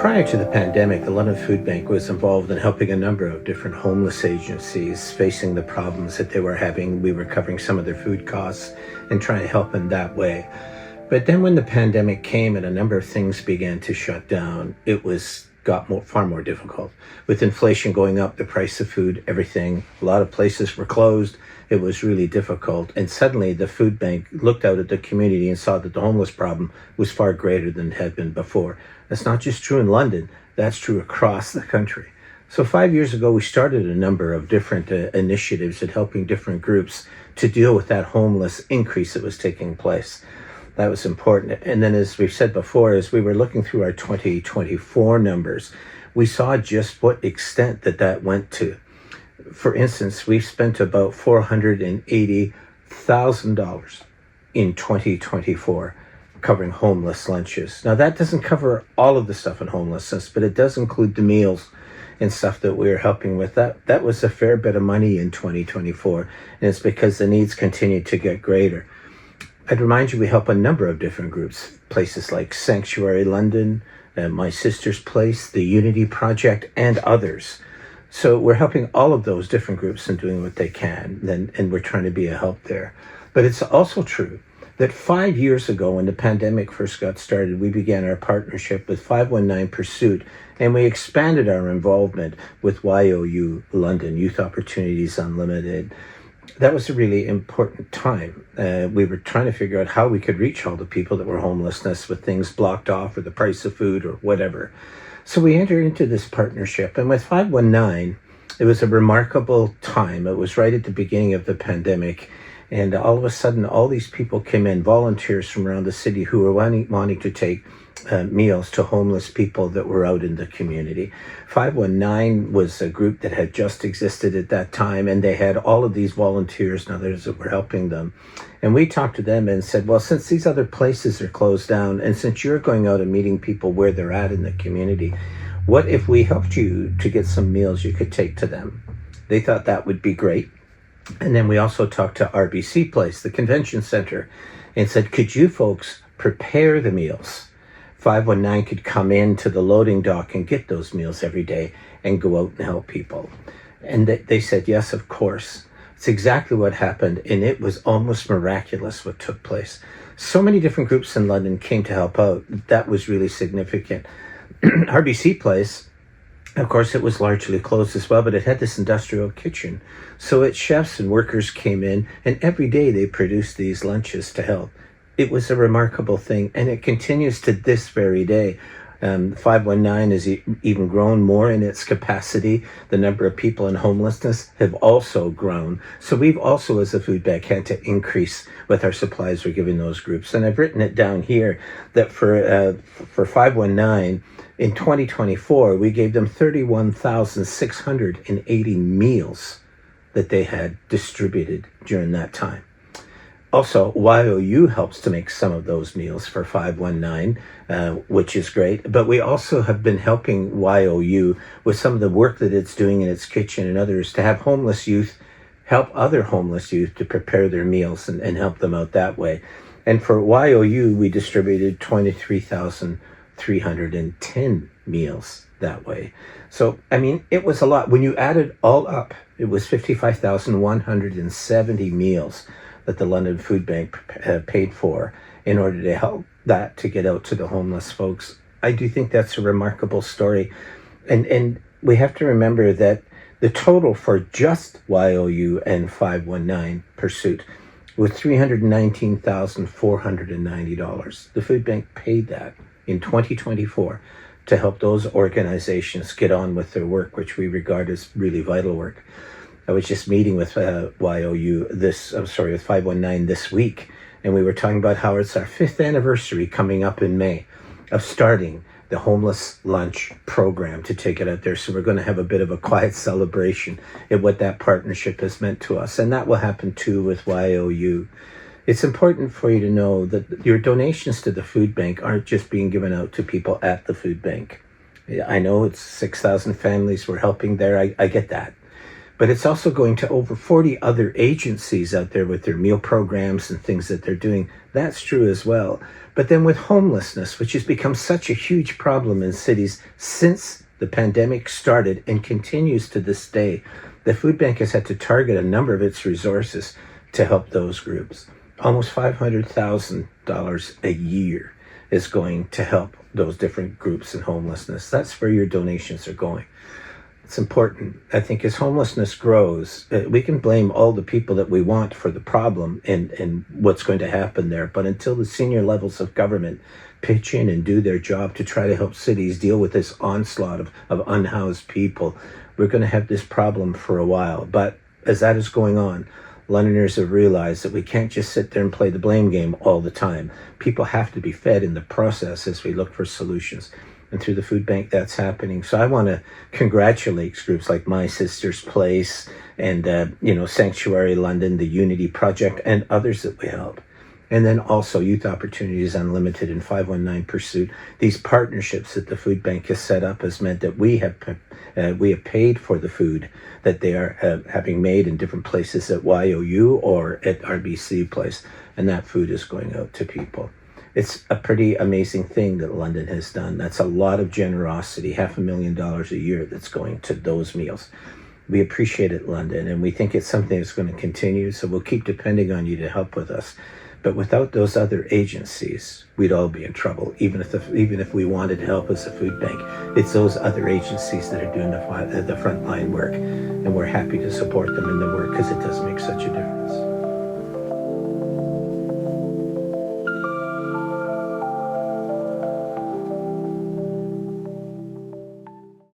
Prior to the pandemic, the London Food Bank was involved in helping a number of different homeless agencies facing the problems that they were having. We were covering some of their food costs and trying to help in that way. But then when the pandemic came and a number of things began to shut down, far more difficult. With inflation going up, the price of food, everything, a lot of places were closed. It was really difficult. And suddenly the food bank looked out at the community and saw that the homeless problem was far greater than it had been before. That's not just true in London, that's true across the country. So 5 years ago, we started a number of different initiatives at helping different groups to deal with that homeless increase that was taking place. That was important. And then, as we've said before, as we were looking through our 2024 numbers, we saw just what extent that went to. For instance, we've spent about $480,000 in 2024 covering homeless lunches. Now, that doesn't cover all of the stuff in homelessness, but it does include the meals and stuff that we are helping with. That was a fair bit of money in 2024, and it's because the needs continue to get greater. I'd remind you, we help a number of different groups, places like Sanctuary London, My Sister's Place, the Unity Project, and others. So we're helping all of those different groups and doing what they can, and we're trying to be a help there. But it's also true that 5 years ago, when the pandemic first got started, we began our partnership with 519 Pursuit, and we expanded our involvement with YOU London, Youth Opportunities Unlimited. That was a really important time. We were trying to figure out how we could reach all the people that were homelessness with things blocked off or the price of food or whatever. So we entered into this partnership, and with 519, it was a remarkable time. It was right at the beginning of the pandemic, and all of a sudden, all these people came in, volunteers from around the city who were wanting to take meals to homeless people that were out in the community. 519 was a group that had just existed at that time, and they had all of these volunteers and others that were helping them. And we talked to them and said, well, since these other places are closed down, and since you're going out and meeting people where they're at in the community, what if we helped you to get some meals you could take to them? They thought that would be great. And then we also talked to RBC Place, the convention center, and said, could you folks prepare the meals? 519 could come into the loading dock and get those meals every day and go out and help people. And they said, yes, of course. It's exactly what happened, and it was almost miraculous what took place. So many different groups in London came to help out. That was really significant. RBC Place, of course, it was largely closed as well, but it had this industrial kitchen. So its chefs and workers came in, and every day they produced these lunches to help. It was a remarkable thing, and it continues to this very day. 519 has even grown more in its capacity. The number of people in homelessness have also grown. So we've also, as a food bank, had to increase with our supplies we're giving those groups. And I've written it down here that for 519, in 2024, we gave them 31,680 meals that they had distributed during that time. Also, YOU helps to make some of those meals for 519, which is great. But we also have been helping YOU with some of the work that it's doing in its kitchen and others to have homeless youth help other homeless youth to prepare their meals and help them out that way. And for YOU, we distributed 23,310 meals that way. So, I mean, it was a lot. When you add it all up, it was 55,170 meals that the London Food Bank paid for in order to help that to get out to the homeless folks. I do think that's a remarkable story. And we have to remember that the total for just YOU and 519 Pursuit was $319,490. The food bank paid that in 2024 to help those organizations get on with their work, which we regard as really vital work. I was just meeting with with 519 this week, and we were talking about how it's our 5th anniversary coming up in May of starting the homeless lunch program to take it out there. So we're going to have a bit of a quiet celebration at what that partnership has meant to us. And that will happen too with YOU. It's important for you to know that your donations to the food bank aren't just being given out to people at the food bank. I know it's 6,000 families we're helping there. I get that. but it's also going to over 40 other agencies out there with their meal programs and things that they're doing. That's true as well. But then with homelessness, which has become such a huge problem in cities since the pandemic started and continues to this day, the food bank has had to target a number of its resources to help those groups. Almost $500,000 a year is going to help those different groups in homelessness. That's where your donations are going. It's important. I think as homelessness grows, we can blame all the people that we want for the problem and what's going to happen there. But until the senior levels of government pitch in and do their job to try to help cities deal with this onslaught of unhoused people, we're going to have this problem for a while. But as that is going on, Londoners have realized that we can't just sit there and play the blame game all the time. People have to be fed in the process as we look for solutions. And through the food bank, that's happening. So I want to congratulate groups like My Sister's Place and, Sanctuary London, the Unity Project, and others that we help. And then also Youth Opportunities Unlimited and 519 Pursuit. These partnerships that the food bank has set up has meant that we have paid for the food that they are having made in different places at YOU or at RBC Place. And that food is going out to people. It's a pretty amazing thing that London has done. That's a lot of generosity, $500,000 a year that's going to those meals. We appreciate it, London, and we think it's something that's going to continue, so we'll keep depending on you to help with us. But without those other agencies, we'd all be in trouble, even if we wanted help as a food bank. It's those other agencies that are doing the frontline work, and we're happy to support them in the work because it does make such a difference.